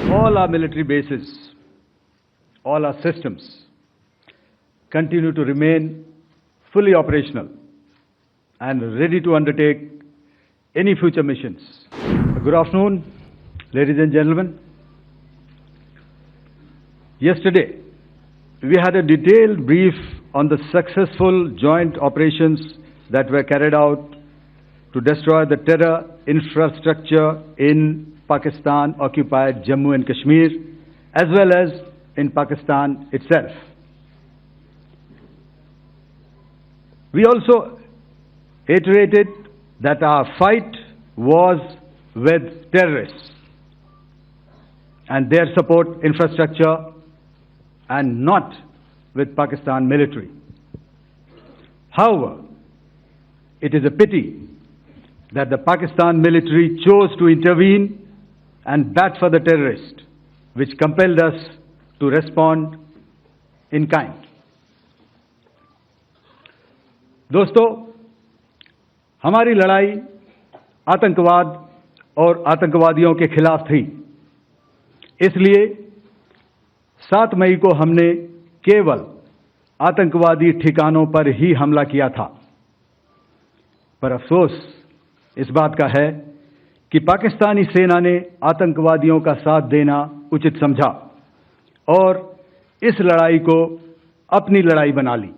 All our military bases, all our systems continue to remain fully operational and ready to undertake any future missions. Good afternoon, ladies and gentlemen. Yesterday, we had a detailed brief on the successful joint operations that were carried out to destroy the terror infrastructure in Pakistan-occupied Jammu and Kashmir, as well as in Pakistan itself. We also iterated that our fight was with terrorists and their support infrastructure and not with Pakistan military. However, it is a pity that the Pakistan military chose to intervene and bat for the terrorist, which compelled us to respond in kind. दोस्तों, हमारी लड़ाई आतंकवाद और आतंकवादियों के खिलाफ थी। इसलिए 7 मई को हमने केवल आतंकवादी ठिकानों पर ही हमला किया था। पर अफसोस इस बात का है कि पाकिस्तानी सेना ने आतंकवादियों का साथ देना उचित समझा और इस लड़ाई को अपनी लड़ाई बना ली।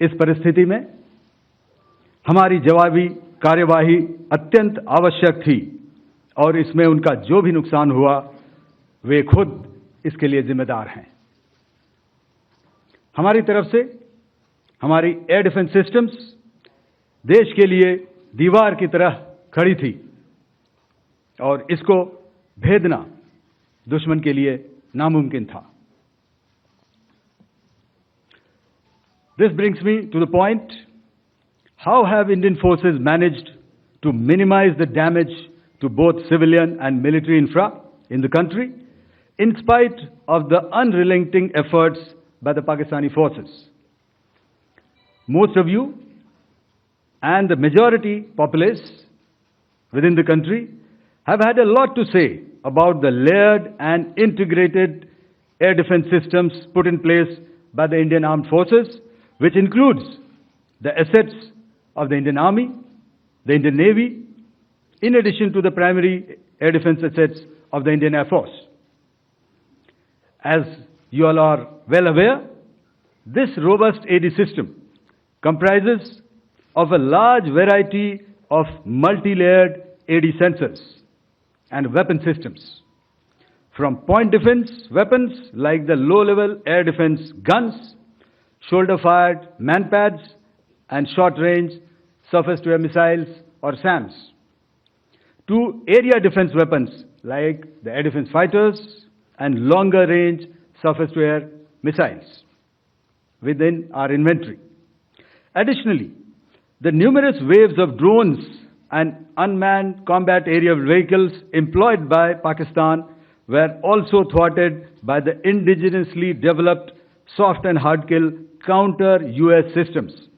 इस परिस्थिति में हमारी जवाबी कार्यवाही अत्यंत आवश्यक थी और इसमें उनका जो भी नुकसान हुआ वे खुद इसके लिए जिम्मेदार हैं। हमारी तरफ से हमारी एयर डिफेंस सिस्टम्स देश के लिए दीवार की तरह खड़ी थी और इसको भेदना दुश्मन के लिए नामुमकिन था। This brings me to the point, how have Indian forces managed to minimize the damage to both civilian and military infra in the country, in spite of the unrelenting efforts by the Pakistani forces? Most of you and the majority populace within the country have had a lot to say about the layered and integrated air defense systems put in place by the Indian Armed Forces, which includes the assets of the Indian Army, the Indian Navy, in addition to the primary air defense assets of the Indian Air Force. As you all are well aware, this robust AD system comprises of a large variety of multi-layered AD sensors and weapon systems, from point defense weapons like the low-level air defense guns, shoulder-fired man-pads, and short-range surface-to-air missiles or SAMs, to area defense weapons like the air defense fighters and longer-range surface-to-air missiles within our inventory. Additionally, the numerous waves of drones and unmanned combat aerial vehicles employed by Pakistan were also thwarted by the indigenously developed soft and hard kill counter-US systems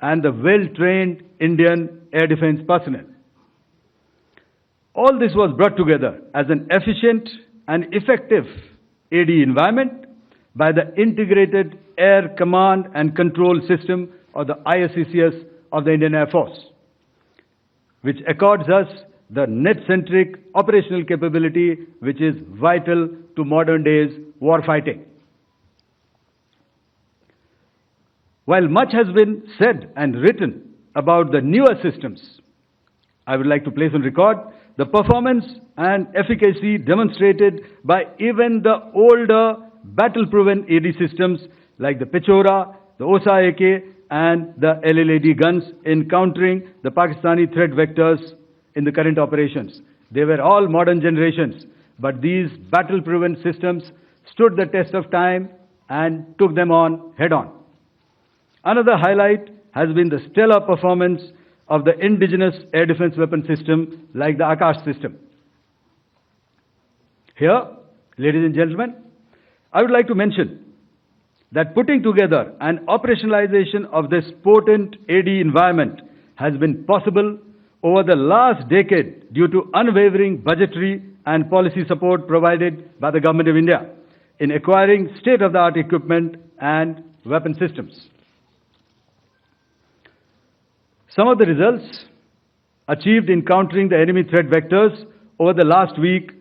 and the well-trained Indian air defense personnel. All this was brought together as an efficient and effective AD environment by the Integrated Air Command and Control System, or the ISCCS of the Indian Air Force, which accords us the net-centric operational capability which is vital to modern days warfighting. While much has been said and written about the newer systems, I would like to place on record the performance and efficacy demonstrated by even the older battle-proven AD systems like the Pechora, the Osa AK, and the LLAD guns in countering the Pakistani threat vectors in the current operations. They were all modern generations, but these battle-proven systems stood the test of time and took them on head-on. Another highlight has been the stellar performance of the indigenous air defense weapon system like the Akash system. Here, ladies and gentlemen, I would like to mention that putting together an operationalization of this potent AD environment has been possible over the last decade due to unwavering budgetary and policy support provided by the Government of India in acquiring state-of-the-art equipment and weapon systems. Some of the results achieved in countering the enemy threat vectors over the last week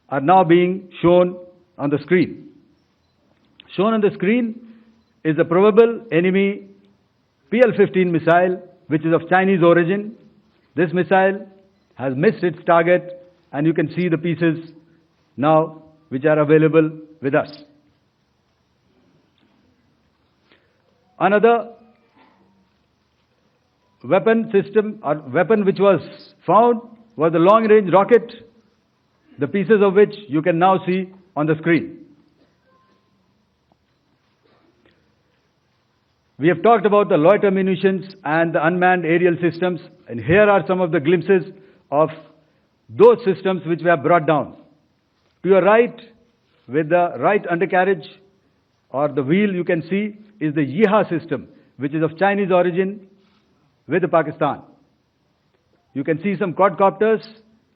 are now being shown on the screen. Shown on the screen is the probable enemy PL-15 missile, which is of Chinese origin. This missile has missed its target, and you can see the pieces now which are available with us. Another weapon system or weapon which was found was the long-range rocket, the pieces of which you can now see on the screen. We have talked about the loiter munitions and the unmanned aerial systems, and here are some of the glimpses of those systems which we have brought down. To your right, with the right undercarriage or the wheel, you can see is the Yeeha system, which is of Chinese origin with Pakistan. You can see some quadcopters,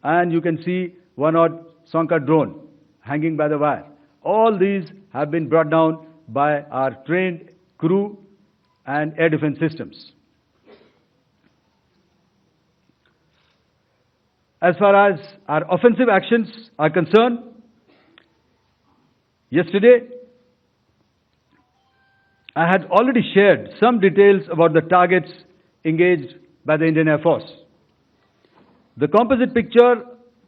and you can see one odd Sonka drone hanging by the wire. All these have been brought down by our trained crew and air defense systems. As far as our offensive actions are concerned, yesterday I had already shared some details about the targets engaged by the Indian Air Force. The composite picture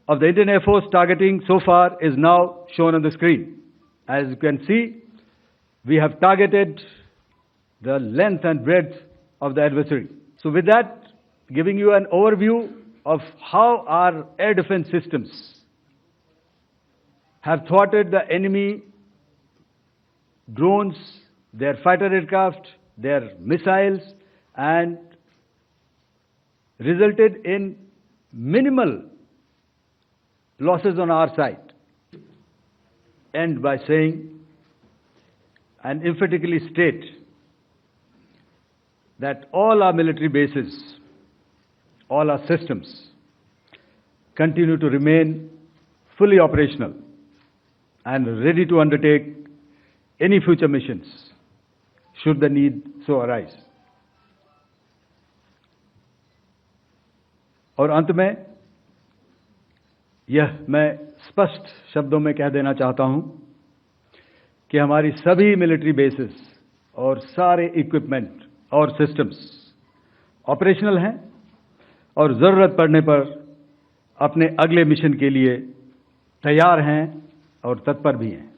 of the Indian Air Force targeting so far is now shown on the screen. As you can see, we have targeted the length and breadth of the adversary. So with that, giving you an overview of how our air defense systems have thwarted the enemy drones, their fighter aircraft, their missiles, and resulted in minimal losses on our side. End by saying and emphatically state that all our military bases, all our systems continue to remain fully operational and ready to undertake any future missions should the need so arise. और अंत में यह मैं स्पष्ट शब्दों में कह देना चाहता हूं कि हमारी सभी मिलिट्री बेसेस और सारे इक्विपमेंट और सिस्टम्स ऑपरेशनल हैं और ज़रूरत पड़ने पर अपने अगले मिशन के लिए तैयार हैं और तत्पर भी हैं.